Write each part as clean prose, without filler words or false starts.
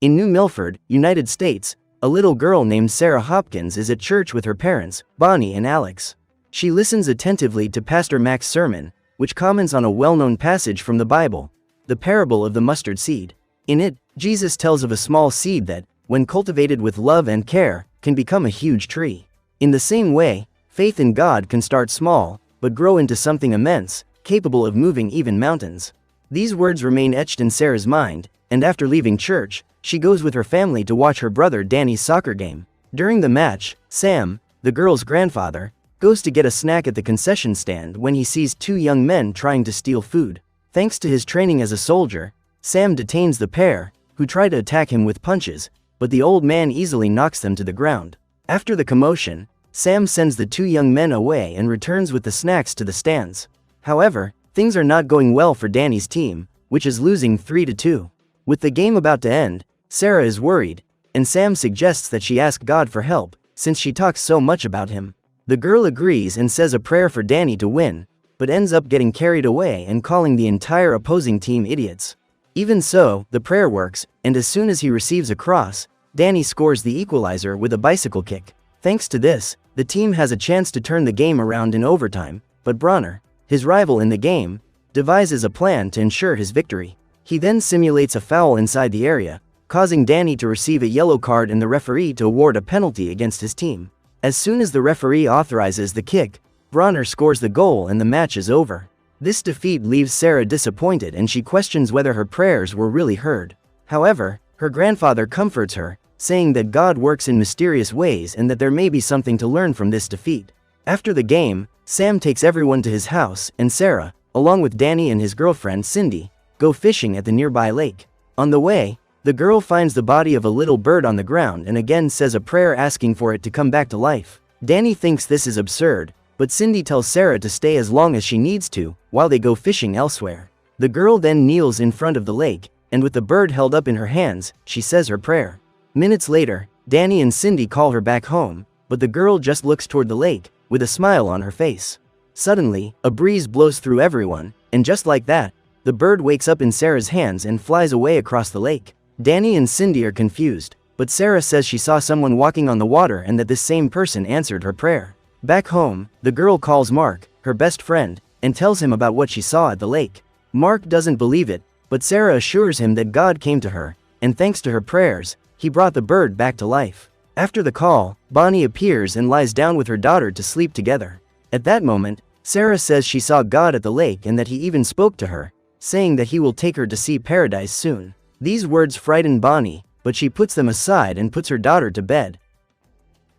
In New Milford, United States, a little girl named Sarah Hopkins is at church with her parents, Bonnie and Alex. She listens attentively to Pastor Mac's sermon, which comments on a well-known passage from the Bible, the parable of the mustard seed. In it, Jesus tells of a small seed that, when cultivated with love and care, can become a huge tree. In the same way, faith in God can start small, but grow into something immense, capable of moving even mountains. These words remain etched in Sarah's mind, and after leaving church, she goes with her family to watch her brother Danny's soccer game. During the match, Sam, the girl's grandfather, goes to get a snack at the concession stand when he sees two young men trying to steal food. Thanks to his training as a soldier, Sam detains the pair, who try to attack him with punches, but the old man easily knocks them to the ground. After the commotion, Sam sends the two young men away and returns with the snacks to the stands. However, things are not going well for Danny's team, which is losing 3-2. With the game about to end, Sarah is worried, and Sam suggests that she ask God for help, since she talks so much about him. The girl agrees and says a prayer for Danny to win, but ends up getting carried away and calling the entire opposing team idiots. Even so, the prayer works, and as soon as he receives a cross, Danny scores the equalizer with a bicycle kick. Thanks to this, the team has a chance to turn the game around in overtime, but Bronner, his rival in the game, devises a plan to ensure his victory. He then simulates a foul inside the area, causing Danny to receive a yellow card and the referee to award a penalty against his team. As soon as the referee authorizes the kick, Bronner scores the goal and the match is over. This defeat leaves Sarah disappointed and she questions whether her prayers were really heard. However, her grandfather comforts her, saying that God works in mysterious ways and that there may be something to learn from this defeat. After the game, Sam takes everyone to his house and Sarah, along with Danny and his girlfriend Cindy, go fishing at the nearby lake. On the way, the girl finds the body of a little bird on the ground and again says a prayer asking for it to come back to life. Danny thinks this is absurd, but Cindy tells Sarah to stay as long as she needs to, while they go fishing elsewhere. The girl then kneels in front of the lake, and with the bird held up in her hands, she says her prayer. Minutes later, Danny and Cindy call her back home, but the girl just looks toward the lake, with a smile on her face. Suddenly, a breeze blows through everyone, and just like that, the bird wakes up in Sarah's hands and flies away across the lake. Danny and Cindy are confused, but Sarah says she saw someone walking on the water and that this same person answered her prayer. Back home, the girl calls Mark, her best friend, and tells him about what she saw at the lake. Mark doesn't believe it, but Sarah assures him that God came to her, and thanks to her prayers, he brought the bird back to life. After the call, Bonnie appears and lies down with her daughter to sleep together. At that moment, Sarah says she saw God at the lake and that he even spoke to her, saying that he will take her to see paradise soon. These words frighten Bonnie, but she puts them aside and puts her daughter to bed.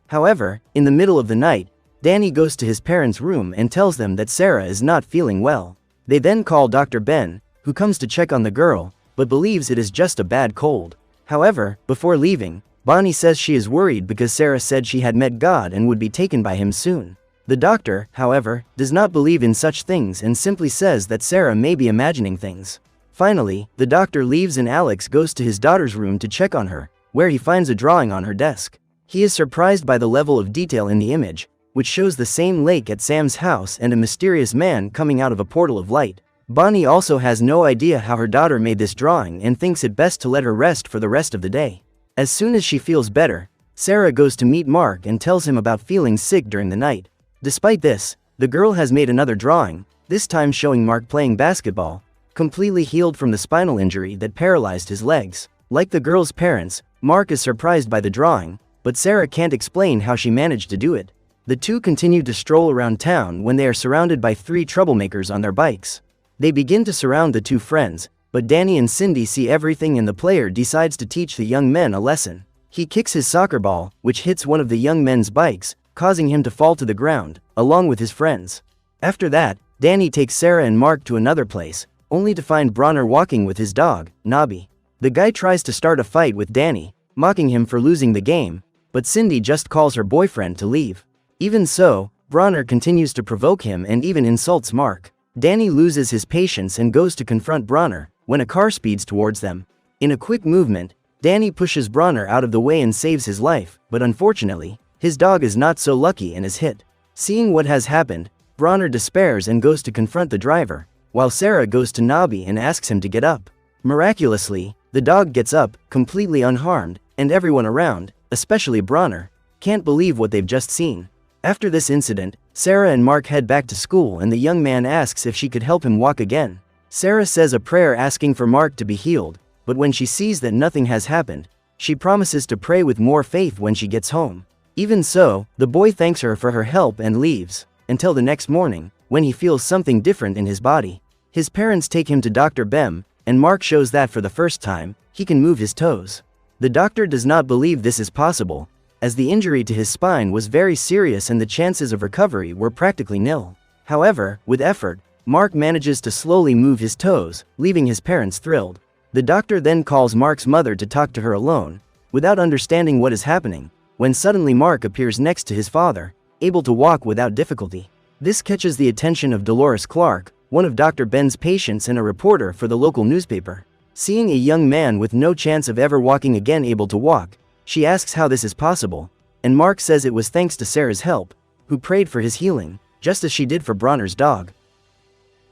However, in the middle of the night, Danny goes to his parents' room and tells them that Sarah is not feeling well. They then call Dr. Ben, who comes to check on the girl, but believes it is just a bad cold. However, before leaving, Bonnie says she is worried because Sarah said she had met God and would be taken by him soon. The doctor, however, does not believe in such things and simply says that Sarah may be imagining things. Finally, the doctor leaves and Alex goes to his daughter's room to check on her, where he finds a drawing on her desk. He is surprised by the level of detail in the image, which shows the same lake at Sam's house and a mysterious man coming out of a portal of light. Bonnie also has no idea how her daughter made this drawing and thinks it best to let her rest for the rest of the day. As soon as she feels better, Sarah goes to meet Mark and tells him about feeling sick during the night. Despite this, the girl has made another drawing, this time showing Mark playing basketball, completely healed from the spinal injury that paralyzed his legs. Like the girl's parents, Mark is surprised by the drawing, but Sarah can't explain how she managed to do it. The two continue to stroll around town when they are surrounded by three troublemakers on their bikes. They begin to surround the two friends, but Danny and Cindy see everything and the player decides to teach the young men a lesson. He kicks his soccer ball, which hits one of the young men's bikes, causing him to fall to the ground, along with his friends. After that, Danny takes Sarah and Mark to another place, only to find Bronner walking with his dog, Nobby. The guy tries to start a fight with Danny, mocking him for losing the game, but Cindy just calls her boyfriend to leave. Even so, Bronner continues to provoke him and even insults Mark. Danny loses his patience and goes to confront Bronner, when a car speeds towards them. In a quick movement, Danny pushes Bronner out of the way and saves his life, but unfortunately, his dog is not so lucky and is hit. Seeing what has happened, Bronner despairs and goes to confront the driver, while Sarah goes to Nobby and asks him to get up. Miraculously, The dog gets up, completely unharmed, and everyone around, especially Bronner, can't believe what they've just seen. After this incident, Sarah and Mark head back to school and the young man asks if she could help him walk again. Sarah says a prayer asking for Mark to be healed, but when she sees that nothing has happened, she promises to pray with more faith when she gets home. Even so, the boy thanks her for her help and leaves, until the next morning, when he feels something different in his body. His parents take him to Dr. Bem, and Mark shows that for the first time, he can move his toes. The doctor does not believe this is possible, as the injury to his spine was very serious and the chances of recovery were practically nil. However, with effort, Mark manages to slowly move his toes, leaving his parents thrilled. The doctor then calls Mark's mother to talk to her alone, without understanding what is happening, when suddenly Mark appears next to his father, able to walk without difficulty. This catches the attention of Dolores Clark, one of Dr. Ben's patients and a reporter for the local newspaper. Seeing a young man with no chance of ever walking again able to walk, she asks how this is possible, and Mark says it was thanks to Sarah's help, who prayed for his healing, just as she did for Bronner's dog.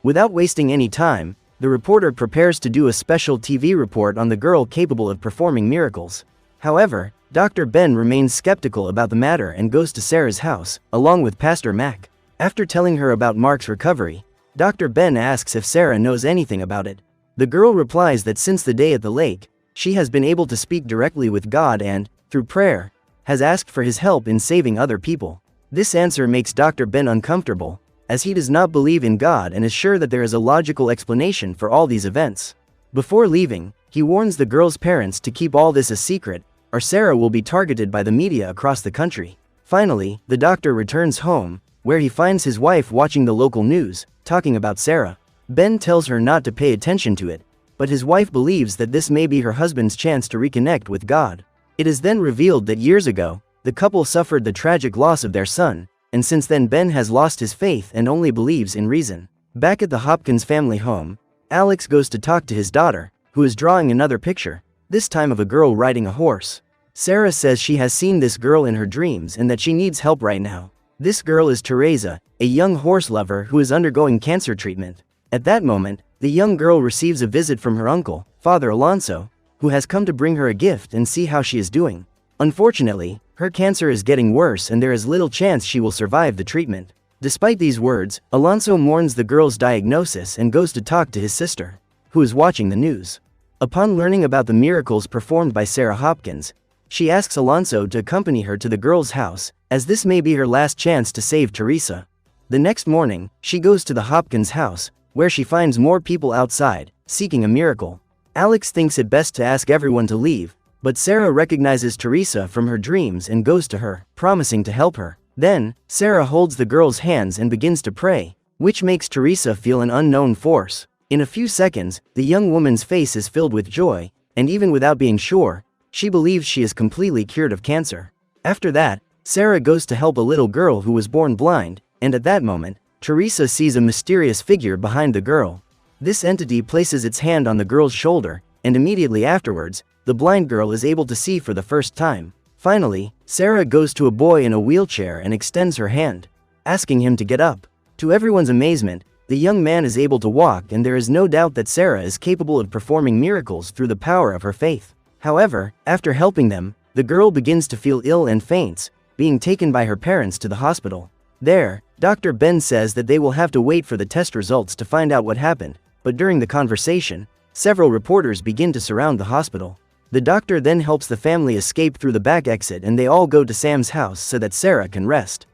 Without wasting any time, the reporter prepares to do a special TV report on the girl capable of performing miracles. However, Dr. Ben remains skeptical about the matter and goes to Sarah's house, along with Pastor Mac. After telling her about Mark's recovery, Dr. Ben asks if Sarah knows anything about it. The girl replies that since the day at the lake, she has been able to speak directly with God and, through prayer, has asked for his help in saving other people. This answer makes Dr. Ben uncomfortable, as he does not believe in God and is sure that there is a logical explanation for all these events. Before leaving, he warns the girl's parents to keep all this a secret, or Sarah will be targeted by the media across the country. Finally, the doctor returns home, where he finds his wife watching the local news, talking about Sarah. Ben tells her not to pay attention to it, but his wife believes that this may be her husband's chance to reconnect with God. It is then revealed that years ago, the couple suffered the tragic loss of their son, and since then Ben has lost his faith and only believes in reason. Back at the Hopkins family home, Alex goes to talk to his daughter, who is drawing another picture, this time of a girl riding a horse. Sarah says she has seen this girl in her dreams and that she needs help right now. This girl is Teresa, a young horse lover who is undergoing cancer treatment. At that moment, the young girl receives a visit from her uncle, Father Alonso, who has come to bring her a gift and see how she is doing. Unfortunately, her cancer is getting worse and there is little chance she will survive the treatment. Despite these words, Alonso mourns the girl's diagnosis and goes to talk to his sister, who is watching the news. Upon learning about the miracles performed by Sarah Hopkins, she asks Alonso to accompany her to the girl's house, as this may be her last chance to save Teresa. The next morning, she goes to the Hopkins house, where she finds more people outside, seeking a miracle. Alex thinks it best to ask everyone to leave, but Sarah recognizes Teresa from her dreams and goes to her, promising to help her. Then, Sarah holds the girl's hands and begins to pray, which makes Teresa feel an unknown force. In a few seconds, the young woman's face is filled with joy, and even without being sure, she believes she is completely cured of cancer. After that, Sarah goes to help a little girl who was born blind, and at that moment, Teresa sees a mysterious figure behind the girl. This entity places its hand on the girl's shoulder, and immediately afterwards, the blind girl is able to see for the first time. Finally, Sarah goes to a boy in a wheelchair and extends her hand, asking him to get up. To everyone's amazement, the young man is able to walk and there is no doubt that Sarah is capable of performing miracles through the power of her faith. However, after helping them, the girl begins to feel ill and faints, being taken by her parents to the hospital. There, Dr. Ben says that they will have to wait for the test results to find out what happened, but during the conversation, several reporters begin to surround the hospital. The doctor then helps the family escape through the back exit and they all go to Sam's house so that Sarah can rest.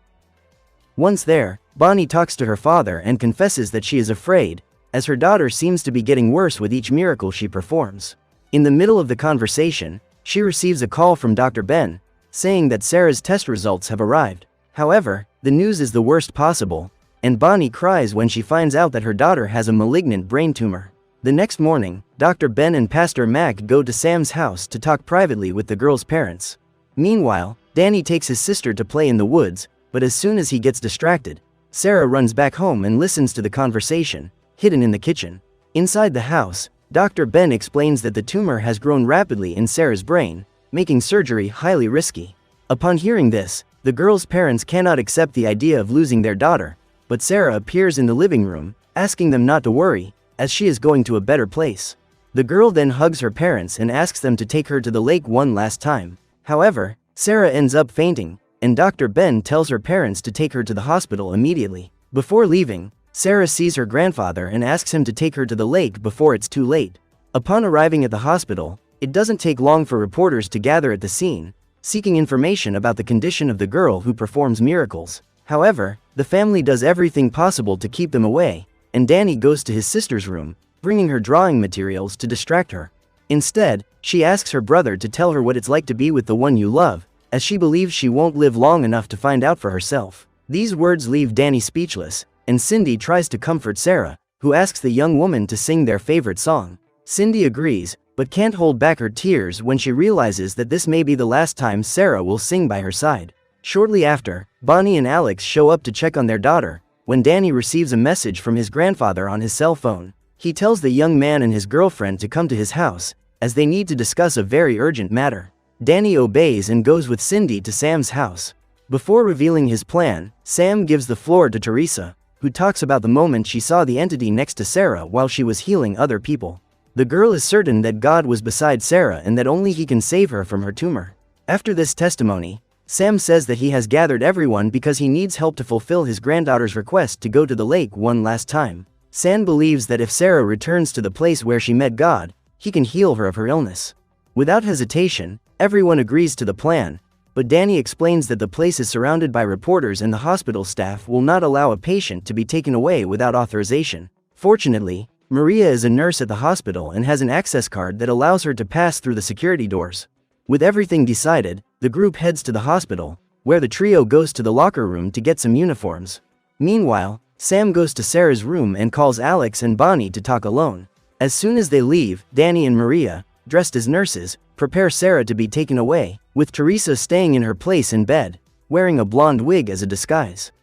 Once there, Bonnie talks to her father and confesses that she is afraid, as her daughter seems to be getting worse with each miracle she performs. In the middle of the conversation, she receives a call from Dr. Ben, saying that Sarah's test results have arrived. However, the news is the worst possible, and Bonnie cries when she finds out that her daughter has a malignant brain tumor. The next morning, Dr. Ben and Pastor Mac go to Sam's house to talk privately with the girl's parents. Meanwhile, Danny takes his sister to play in the woods, but as soon as he gets distracted, Sarah runs back home and listens to the conversation, hidden in the kitchen. Inside the house, Dr. Ben explains that the tumor has grown rapidly in Sarah's brain, making surgery highly risky. Upon hearing this, the girl's parents cannot accept the idea of losing their daughter, but Sarah appears in the living room, asking them not to worry, as she is going to a better place. The girl then hugs her parents and asks them to take her to the lake one last time. However, Sarah ends up fainting, and Dr. Ben tells her parents to take her to the hospital immediately. Before leaving, Sarah sees her grandfather and asks him to take her to the lake before it's too late. Upon arriving at the hospital, it doesn't take long for reporters to gather at the scene, seeking information about the condition of the girl who performs miracles. However, the family does everything possible to keep them away, and Danny goes to his sister's room, bringing her drawing materials to distract her. Instead, she asks her brother to tell her what it's like to be with the one you love, as she believes she won't live long enough to find out for herself. These words leave Danny speechless, and Cindy tries to comfort Sarah, who asks the young woman to sing their favorite song. Cindy agrees, but can't hold back her tears when she realizes that this may be the last time Sarah will sing by her side. Shortly after, Bonnie and Alex show up to check on their daughter, when Danny receives a message from his grandfather on his cell phone. He tells the young man and his girlfriend to come to his house, as they need to discuss a very urgent matter. Danny obeys and goes with Cindy to Sam's house. Before revealing his plan, Sam gives the floor to Teresa, who talks about the moment she saw the entity next to Sarah while she was healing other people. The girl is certain that God was beside Sarah and that only he can save her from her tumor. After this testimony, Sam says that he has gathered everyone because he needs help to fulfill his granddaughter's request to go to the lake one last time. Sam believes that if Sarah returns to the place where she met God, he can heal her of her illness. Without hesitation, everyone agrees to the plan, but Danny explains that the place is surrounded by reporters and the hospital staff will not allow a patient to be taken away without authorization. Fortunately, Maria is a nurse at the hospital and has an access card that allows her to pass through the security doors. With everything decided, the group heads to the hospital, where the trio goes to the locker room to get some uniforms. Meanwhile, Sam goes to Sarah's room and calls Alex and Bonnie to talk alone. As soon as they leave, Danny and Maria, dressed as nurses, prepare Sarah to be taken away, with Teresa staying in her place in bed, wearing a blonde wig as a disguise.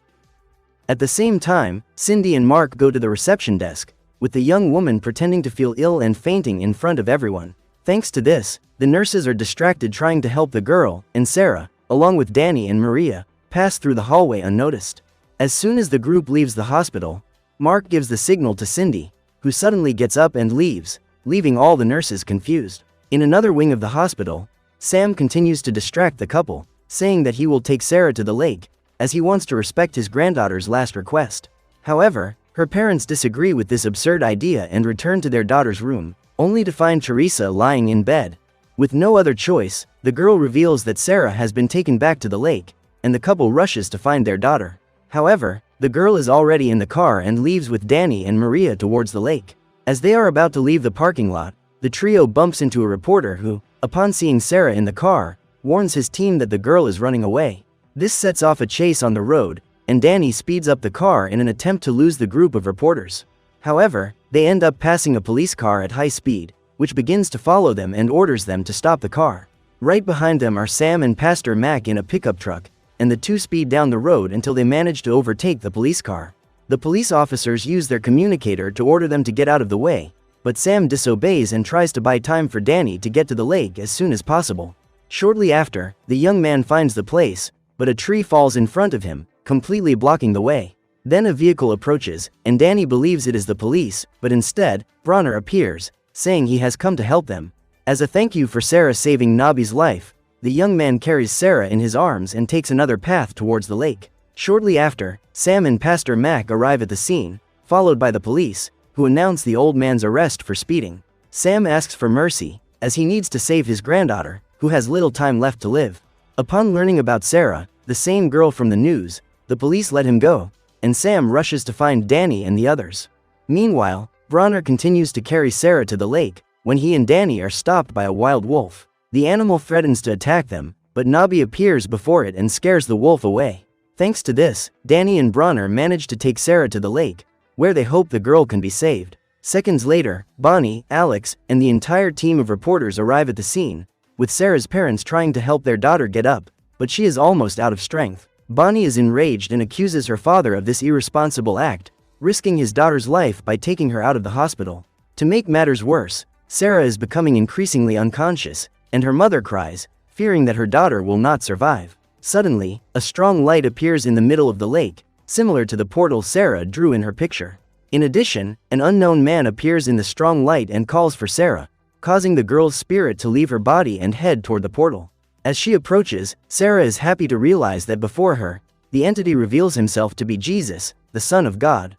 At the same time, Cindy and Mark go to the reception desk, with the young woman pretending to feel ill and fainting in front of everyone. Thanks to this, the nurses are distracted trying to help the girl, and Sarah, along with Danny and Maria, pass through the hallway unnoticed. As soon as the group leaves the hospital, Mark gives the signal to Cindy, who suddenly gets up and leaves, leaving all the nurses confused. In another wing of the hospital, Sam continues to distract the couple, saying that he will take Sarah to the lake, as he wants to respect his granddaughter's last request. However, her parents disagree with this absurd idea and return to their daughter's room, only to find Teresa lying in bed. With no other choice, the girl reveals that Sarah has been taken back to the lake, and the couple rushes to find their daughter. However, the girl is already in the car and leaves with Danny and Maria towards the lake. As they are about to leave the parking lot, the trio bumps into a reporter who, upon seeing Sarah in the car, warns his team that the girl is running away. This sets off a chase on the road, and Danny speeds up the car in an attempt to lose the group of reporters. However, they end up passing a police car at high speed, which begins to follow them and orders them to stop the car. Right behind them are Sam and Pastor Mac in a pickup truck, and the two speed down the road until they manage to overtake the police car. The police officers use their communicator to order them to get out of the way, but Sam disobeys and tries to buy time for Danny to get to the lake as soon as possible. Shortly after, the young man finds the place, but a tree falls in front of him, completely blocking the way. Then a vehicle approaches, and Danny believes it is the police, but instead, Bronner appears, saying he has come to help them. As a thank you for Sarah saving Nobby's life, the young man carries Sarah in his arms and takes another path towards the lake. Shortly after, Sam and Pastor Mac arrive at the scene, followed by the police, who announce the old man's arrest for speeding. Sam asks for mercy, as he needs to save his granddaughter, who has little time left to live. Upon learning about Sarah, the same girl from the news, the police let him go, and Sam rushes to find Danny and the others. Meanwhile, Bronner continues to carry Sarah to the lake, when he and Danny are stopped by a wild wolf. The animal threatens to attack them, but Nobby appears before it and scares the wolf away. Thanks to this, Danny and Bronner manage to take Sarah to the lake, where they hope the girl can be saved. Seconds later, Bonnie, Alex, and the entire team of reporters arrive at the scene, with Sarah's parents trying to help their daughter get up, but she is almost out of strength. Bonnie is enraged and accuses her father of this irresponsible act, risking his daughter's life by taking her out of the hospital. To make matters worse, Sarah is becoming increasingly unconscious, and her mother cries, fearing that her daughter will not survive. Suddenly, a strong light appears in the middle of the lake, similar to the portal Sarah drew in her picture. In addition, an unknown man appears in the strong light and calls for Sarah, causing the girl's spirit to leave her body and head toward the portal. As she approaches, Sarah is happy to realize that before her, the entity reveals himself to be Jesus, the Son of God.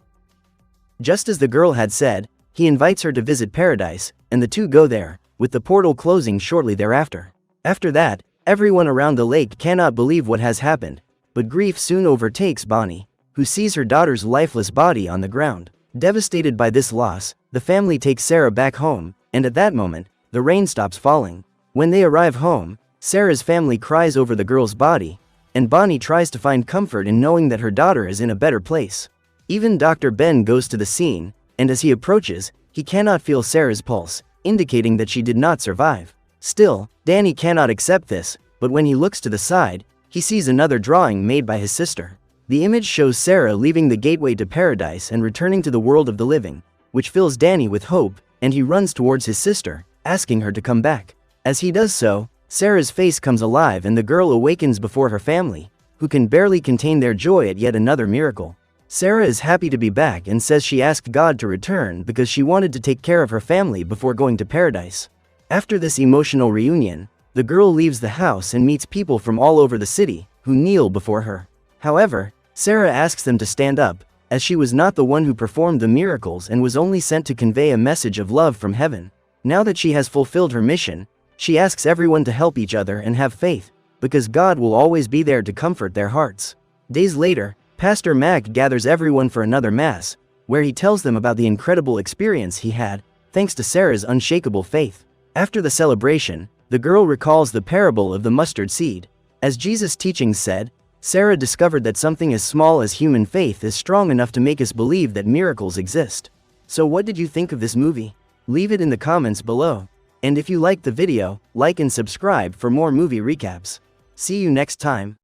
Just as the girl had said, he invites her to visit paradise, and the two go there, with the portal closing shortly thereafter. After that, everyone around the lake cannot believe what has happened, but grief soon overtakes Bonnie, who sees her daughter's lifeless body on the ground. Devastated by this loss, the family takes Sarah back home, and at that moment, the rain stops falling. When they arrive home, Sarah's family cries over the girl's body, and Bonnie tries to find comfort in knowing that her daughter is in a better place. Even Dr. Ben goes to the scene, and as he approaches, he cannot feel Sarah's pulse, indicating that she did not survive. Still, Danny cannot accept this, but when he looks to the side, he sees another drawing made by his sister. The image shows Sarah leaving the gateway to paradise and returning to the world of the living, which fills Danny with hope, and he runs towards his sister, asking her to come back. As he does so, Sarah's face comes alive and the girl awakens before her family, who can barely contain their joy at yet another miracle. Sarah is happy to be back and says she asked God to return because she wanted to take care of her family before going to paradise. After this emotional reunion, the girl leaves the house and meets people from all over the city, who kneel before her. However, Sarah asks them to stand up, as she was not the one who performed the miracles and was only sent to convey a message of love from heaven. Now that she has fulfilled her mission, she asks everyone to help each other and have faith, because God will always be there to comfort their hearts. Days later, Pastor Mac gathers everyone for another mass, where he tells them about the incredible experience he had, thanks to Sarah's unshakable faith. After the celebration, the girl recalls the parable of the mustard seed. As Jesus' teachings said, Sarah discovered that something as small as human faith is strong enough to make us believe that miracles exist. So what did you think of this movie? Leave it in the comments below. And if you liked the video, like and subscribe for more movie recaps. See you next time.